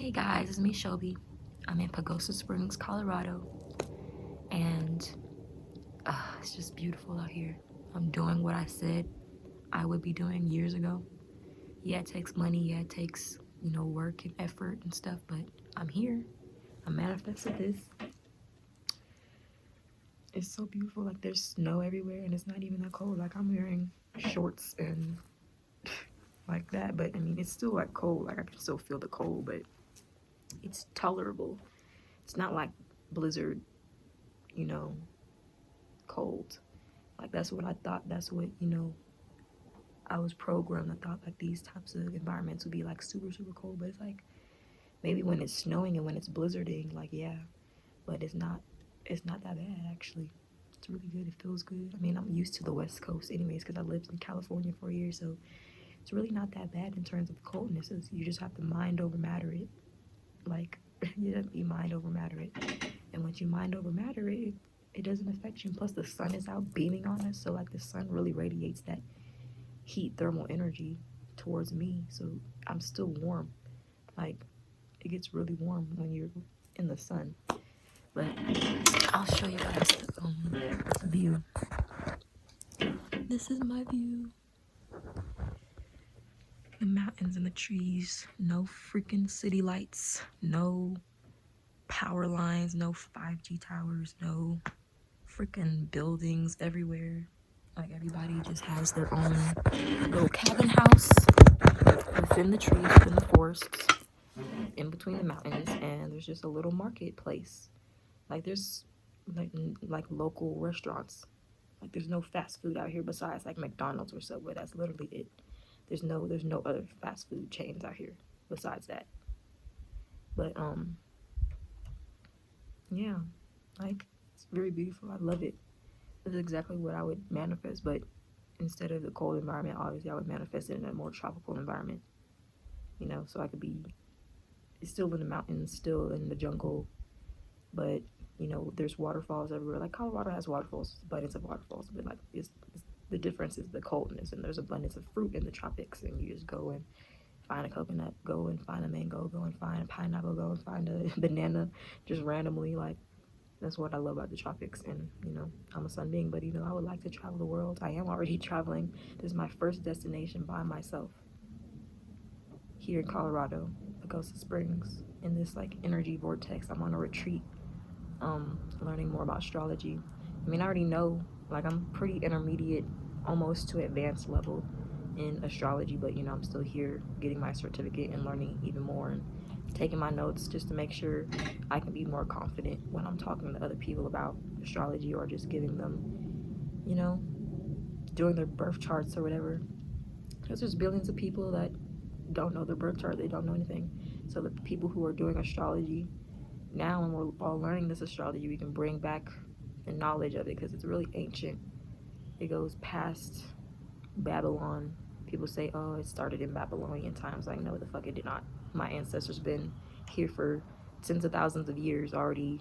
Hey guys, it's me Shelby. I'm in Pagosa Springs, Colorado, and it's just beautiful out here. I'm doing what I said I would be doing years ago. Yeah, it takes money, yeah, it takes, work and effort and stuff, but I'm here. I manifested this. It's so beautiful, like there's snow everywhere and it's not even that cold. Like I'm wearing shorts and like that, but I mean, it's still like cold. Like I can still feel the cold, but it's tolerable. It's not like blizzard, you know, cold. Like that's what I thought. That's what, I was programmed. I thought like these types of environments would be like super, super cold. But it's like maybe when it's snowing and when it's blizzarding, like yeah. But it's not that bad actually. It's really good. It feels good. I mean, I'm used to the West Coast anyways because I lived in California for a year, so it's really not that bad in terms of coldness. You just have to mind over matter it. Like you mind over matter it. And once you mind over matter it doesn't affect you. And plus the sun is out beaming on us, so like the sun really radiates that heat thermal energy towards me, so I'm still warm. Like it gets really warm when you're in the sun. But I'll show you guys the view. This is my view. The mountains and the trees. No freaking city lights. No power lines. No 5G towers. No freaking buildings everywhere. Like everybody just has their own little cabin house within the trees, within the forests, in between the mountains, and there's just a little marketplace. Like there's like local restaurants. Like there's no fast food out here besides like McDonald's or Subway. That's literally it. There's no other fast food chains out here besides that. But yeah, like it's very beautiful. I love it. This is exactly what I would manifest, but instead of the cold environment, obviously I would manifest it in a more tropical environment. So I could be still in the mountains, still in the jungle, but there's waterfalls everywhere. Like Colorado has waterfalls, abundance of waterfalls, but like the difference is the coldness, and there's abundance of fruit in the tropics, and you just go and find a coconut, go and find a mango, go and find a pineapple, go and find a banana, just randomly. Like that's what I love about the tropics. And I'm a sun being, but I would like to travel the world. I am already traveling. This is my first destination by myself here in Colorado, Pagosa Springs, in this like energy vortex. I'm on a retreat, learning more about astrology. I mean, I already know, like I'm pretty intermediate, almost to advanced level in astrology, but I'm still here getting my certificate and learning even more and taking my notes just to make sure I can be more confident when I'm talking to other people about astrology, or just giving them, doing their birth charts or whatever. Because there's billions of people that don't know their birth chart, they don't know anything. So the people who are doing astrology now, when we're all learning this astrology, we can bring back the knowledge of it because it's really ancient. It goes past Babylon. People say, oh, it started in Babylonian times. Like, no, the fuck it did not. My ancestors been here for tens of thousands of years already,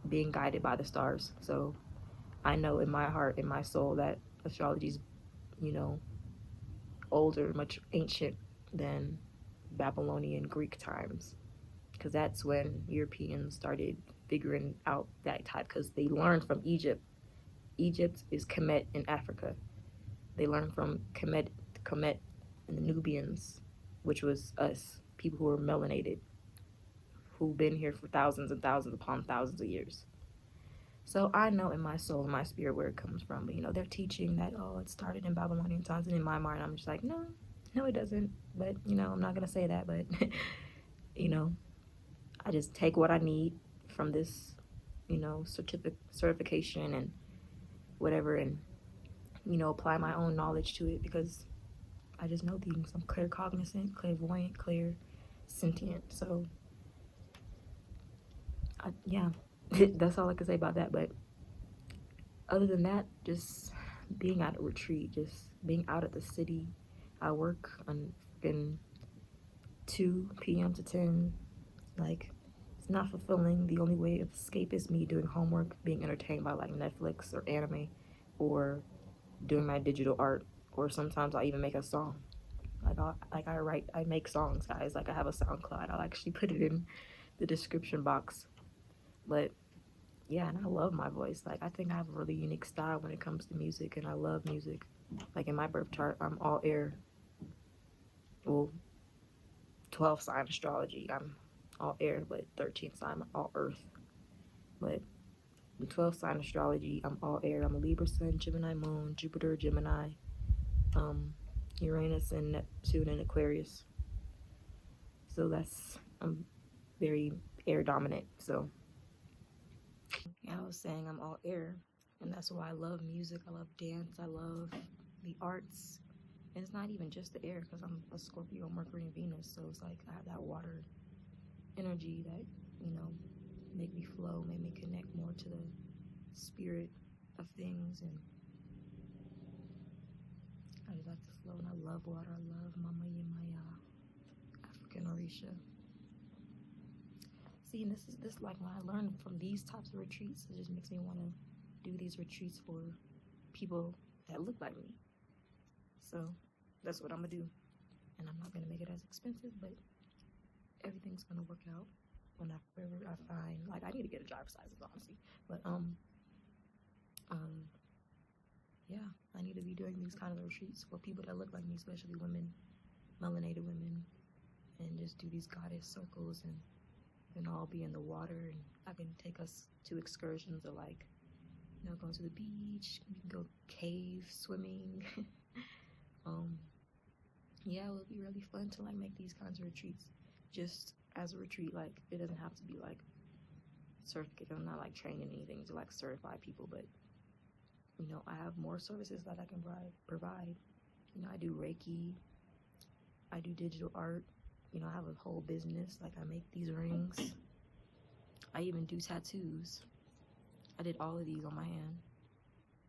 being guided by the stars. So I know in my heart, in my soul, that astrology's, older, much ancient than Babylonian Greek times, because that's when Europeans started figuring out that type, because they learned from Egypt. Egypt is Kemet in Africa. They learned from Kemet and the Nubians, which was us, people who were melanated, who've been here for thousands and thousands upon thousands of years. So I know in my soul, in my spirit, where it comes from. But they're teaching that, oh, it started in Babylonian times, and in my mind I'm just like, no, it doesn't. But I'm not gonna say that. But I just take what I need from this, certification and whatever, and apply my own knowledge to it, because I just know things. I'm claircognizant, clairvoyant, clairsentient. So yeah, that's all I can say about that. But other than that, just being at a retreat, just being out at the city. I work on 2 p.m. to 10. Like, it's not fulfilling. The only way of escape is me doing homework, being entertained by like Netflix or anime, or doing my digital art, or sometimes I even make a song. I make songs, guys. Like I have a SoundCloud. I'll actually put it in the description box. But yeah, and I love my voice. Like I think I have a really unique style when it comes to music, and I love music. Like in my birth chart, I'm all air. Well, 12 sign astrology, I'm all air, but 13 sign, I'm all earth. But in 12 sign astrology, I'm all air. I'm a Libra sun, Gemini moon, Jupiter, Gemini, Uranus and Neptune in Aquarius. So I'm very air dominant. So yeah, I was saying I'm all air, and that's why I love music. I love dance. I love the arts. And it's not even just the air, because I'm a Scorpio, Mercury, and Venus. So it's like I have that water energy that, make me flow, make me connect more to the spirit of things. And I just like to flow, and I love water. I love Mama Yemaya, African Orisha. See, and this like when I learn from these types of retreats, it just makes me want to do these retreats for people that look like me. So that's what I'm gonna do, and I'm not gonna make it as expensive, but everything's gonna work out whenever I find, like, I need to get a driver's license, honestly, but yeah, I need to be doing these kind of retreats for people that look like me, especially women, melanated women, and just do these goddess circles, and then all be in the water, and I can take us to excursions of, like, go to the beach, we can go cave swimming. Yeah, it would be really fun to, like, make these kinds of retreats just as a retreat. Like, it doesn't have to be, like, certificate. I'm not, like, training anything to, like, certify people, but, I have more services that I can provide. I do Reiki, I do digital art, I have a whole business. Like, I make these rings, I even do tattoos. I did all of these on my hand.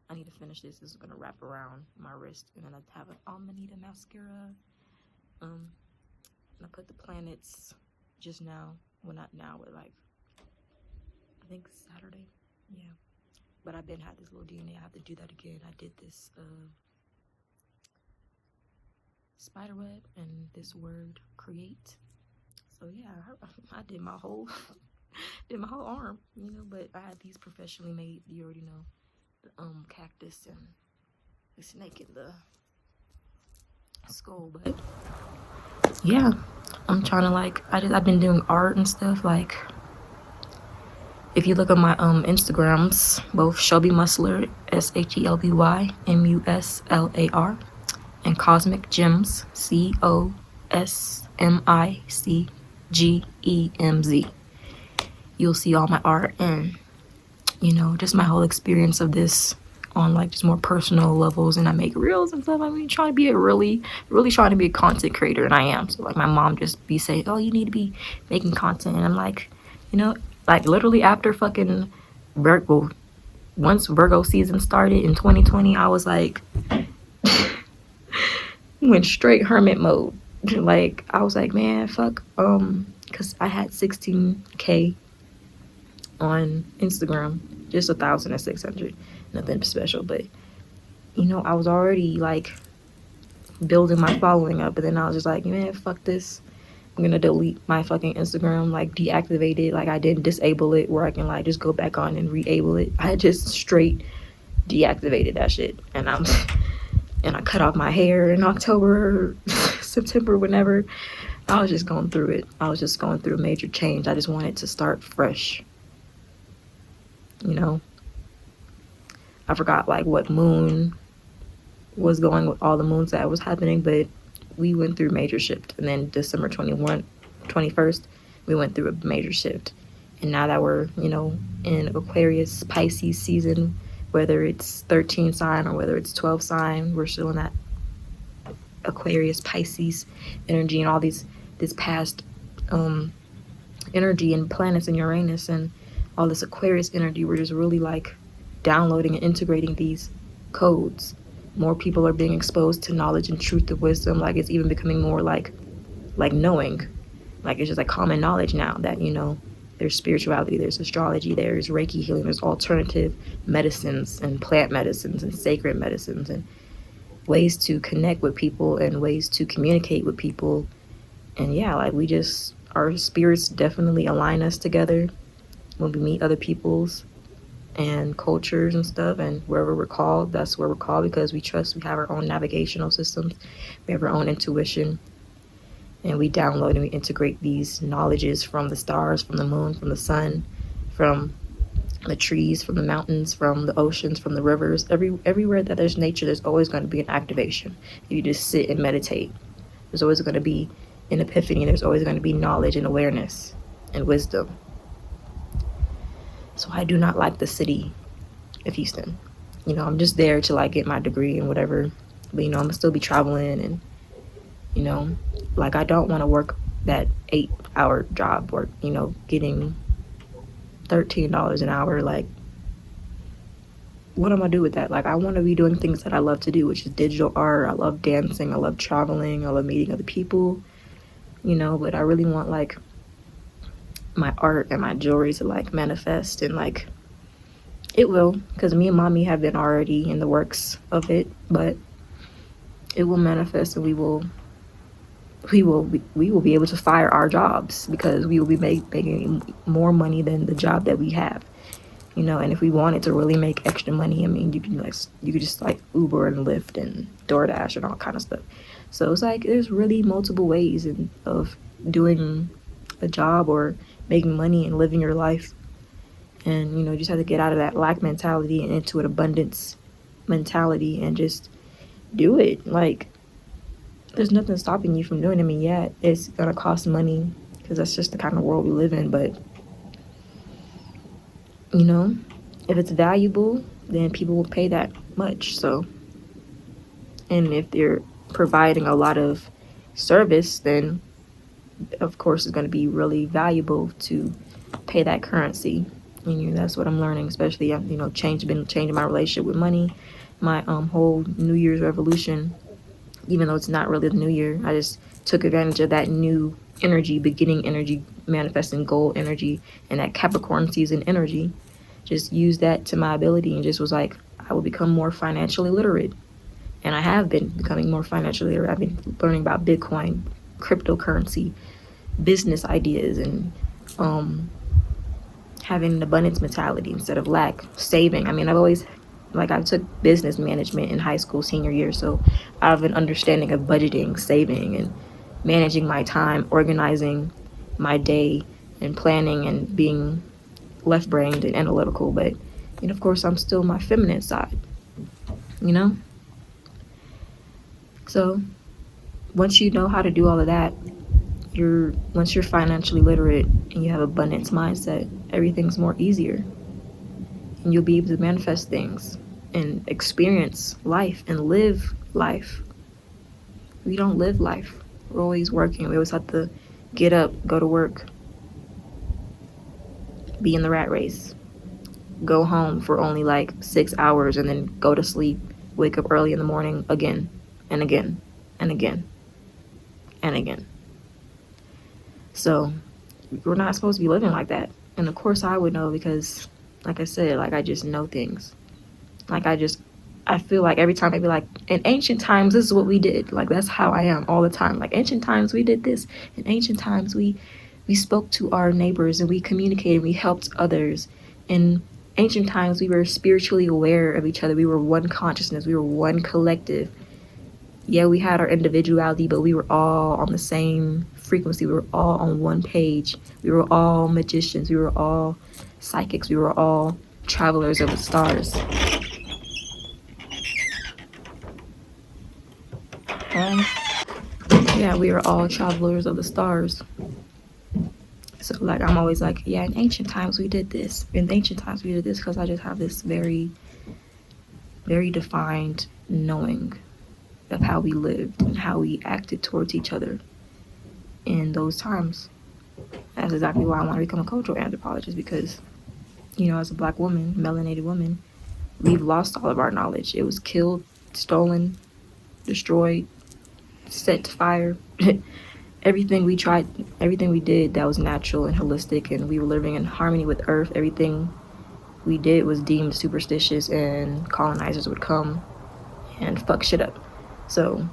I need to finish this. This is gonna wrap around my wrist, and then I have an Amanita mascara. And I put the planets just now. Well, not now, but like I think Saturday. Yeah. But I've been had this little DNA. I have to do that again. I did this spider web and this word create. So yeah, I did my whole arm. But I had these professionally made. You already know. The cactus and the snake in the skull. But yeah, I'm trying to, like, I've been doing art and stuff. Like, if you look at my Instagrams, both Shelby Musler, SHELBY MUSLAR, and cosmicgemz, COSMICGEMZ, you'll see all my art and just my whole experience of this on, like, just more personal levels. And I make reels and stuff. I mean, trying to be really trying to be a content creator, and I am. So, like, my mom just be saying, oh, you need to be making content, and I'm like, like, literally after fucking Virgo, once Virgo season started in 2020, I was like, went straight hermit mode. Like, I was like, man, fuck, because I had 16K on Instagram, just 1,600, nothing special. But I was already, like, building my following up, but then I was just like, man, fuck this, I'm gonna delete my fucking Instagram, like, deactivate it. Like, I didn't disable it where I can, like, just go back on and re-able it. I just straight deactivated that shit, and I cut off my hair in October, September, whenever. I was just going through it. I was just going through a major change. I just wanted to start fresh. I forgot, like, what moon was going with all the moons that was happening, but we went through major shift. And then December 21st, we went through a major shift. And now that we're, in Aquarius, Pisces season, whether it's 13 sign or whether it's 12 sign, we're still in that Aquarius, Pisces energy, and all this past energy and planets and Uranus and all this Aquarius energy. We're just really, like, downloading and integrating these codes. More people are being exposed to knowledge and truth of wisdom. Like, it's even becoming more like knowing. Like, it's just like common knowledge now that, there's spirituality, there's astrology, there's Reiki healing, there's alternative medicines and plant medicines and sacred medicines and ways to connect with people and ways to communicate with people. And yeah, like we just, our spirits definitely align us together when we meet other people's and cultures and stuff. And wherever we're called, that's where we're called, because we trust, we have our own navigational systems, we have our own intuition, and we download and we integrate these knowledges from the stars, from the moon, from the sun, from the trees, from the mountains, from the oceans, from the rivers. Everywhere that there's nature, there's always going to be an activation. If you just sit and meditate, there's always going to be an epiphany. There's always going to be knowledge and awareness and wisdom. So I do not like the city of Houston. You know, I'm just there to like get my degree and whatever. But, you know, I'm gonna still be traveling, and, you know, like I don't want to work that 8-hour job, or, you know, getting $13 an hour. Like, what am I gonna do with that? Like, I want to be doing things that I love to do, which is digital art. I love dancing. I love traveling. I love meeting other people, you know, but I really want like my art and my jewelry to like manifest, and like it will, because me and mommy have been already in the works of it, but it will manifest, and we will be able to fire our jobs, because we will be making more money than the job that we have, you know. And if we wanted to really make extra money, I mean, you could just like Uber and Lyft and DoorDash and all kind of stuff. So it's like there's really multiple ways of doing a job or making money and living your life. And, you know, you just have to get out of that lack mentality and into an abundance mentality and just do it. Like, there's nothing stopping you from doing it. I mean, yeah, it's gonna cost money, because that's just the kind of world we live in, but, you know, if it's valuable, then people will pay that much. So, and if they're providing a lot of service, then of course it's going to be really valuable to pay that currency. And, you know, that's what I'm learning, especially, you know, been changing my relationship with money, my whole New Year's resolution. Even though it's not really the new year, I just took advantage of that new energy, beginning energy, manifesting goal energy, and that Capricorn season energy. Just used that to my ability, and just was like, I will become more financially literate. And I have been becoming more financially literate. I've been learning about Bitcoin, cryptocurrency, business ideas, and having an abundance mentality instead of lack, saving. I mean, I took business management in high school senior year, so I have an understanding of budgeting, saving, and managing my time, organizing my day, and planning, and being left-brained and analytical. But, you know, of course, I'm still my feminine side, you know? So once you know how to do all of that, once you're financially literate and you have abundance mindset, everything's more easier, and you'll be able to manifest things and experience life and live life. We don't live life. We're always working. We always have to get up, go to work, be in the rat race, go home for only like 6 hours, and then go to sleep, wake up early in the morning again and again and again and again. So we're not supposed to be living like that. And of course I would know, because like I said, like I just know things. Like I feel like every time I be like, in ancient times, this is what we did. Like, that's how I am all the time. Like, ancient times, we did this. In ancient times, we spoke to our neighbors, and we communicated, we helped others. In ancient times, we were spiritually aware of each other. We were one consciousness. We were one collective. Yeah, we had our individuality, but we were all on the same frequency. We were all on one page. We were all magicians. We were all psychics. We were all travelers of the stars. Yeah, we are all travelers of the stars. So, like, I'm always like, yeah, in ancient times we did this. In ancient times we did this, because I just have this very, very defined knowing of how we lived and how we acted towards each other in those times. That's exactly why I want to become a cultural anthropologist, because, you know, as a Black woman, melanated woman, we've lost all of our knowledge. It was killed, stolen, destroyed, set to fire. Everything we tried, everything we did that was natural and holistic, and we were living in harmony with earth, everything we did was deemed superstitious, and colonizers would come and fuck shit up. So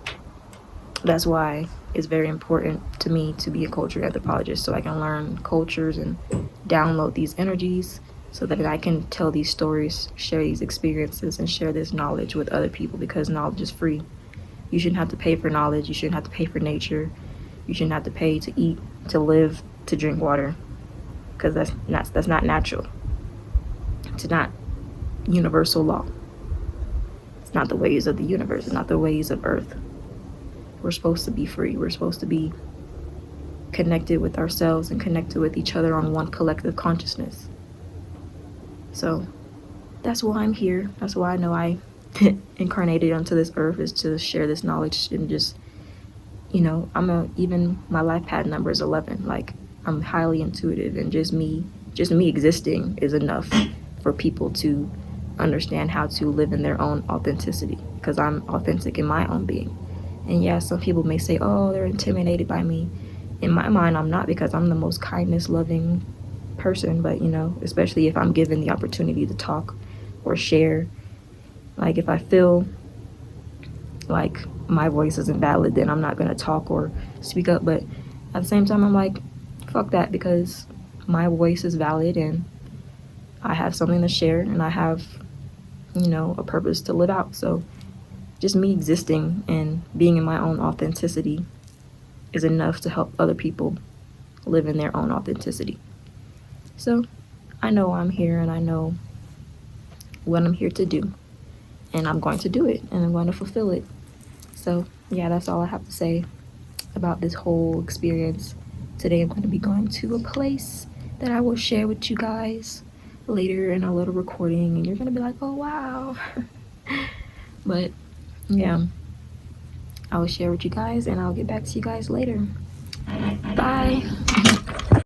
that's why it's very important to me to be a culture anthropologist, so I can learn cultures and download these energies so that I can tell these stories, share these experiences, and share this knowledge with other people, because knowledge is free. You shouldn't have to pay for knowledge. You shouldn't have to pay for nature. You shouldn't have to pay to eat, to live, to drink water, because that's not natural. It's not universal law. It's not the ways of the universe. It's not the ways of Earth. We're supposed to be free. We're supposed to be connected with ourselves and connected with each other on one collective consciousness. So that's why I'm here. That's why I know I incarnated onto this earth, is to share this knowledge and just, you know, even my life path number is 11. Like, I'm highly intuitive, and just me existing is enough for people to understand how to live in their own authenticity, because I'm authentic in my own being. And yeah, some people may say, oh, they're intimidated by me. In my mind, I'm not, because I'm the most kindness loving person. But, you know, especially if I'm given the opportunity to talk or share, like if I feel like my voice isn't valid, then I'm not going to talk or speak up. But at the same time, I'm like, fuck that, because my voice is valid and I have something to share, and I have, you know, a purpose to live out. So just me existing and being in my own authenticity is enough to help other people live in their own authenticity. So I know I'm here, and I know what I'm here to do, and I'm going to do it, and I'm going to fulfill it. So yeah, that's all I have to say about this whole experience. Today I'm going to be going to a place that I will share with you guys later in a little recording, and you're going to be like, oh wow. But yeah, I will share with you guys, and I'll get back to you guys later. Bye.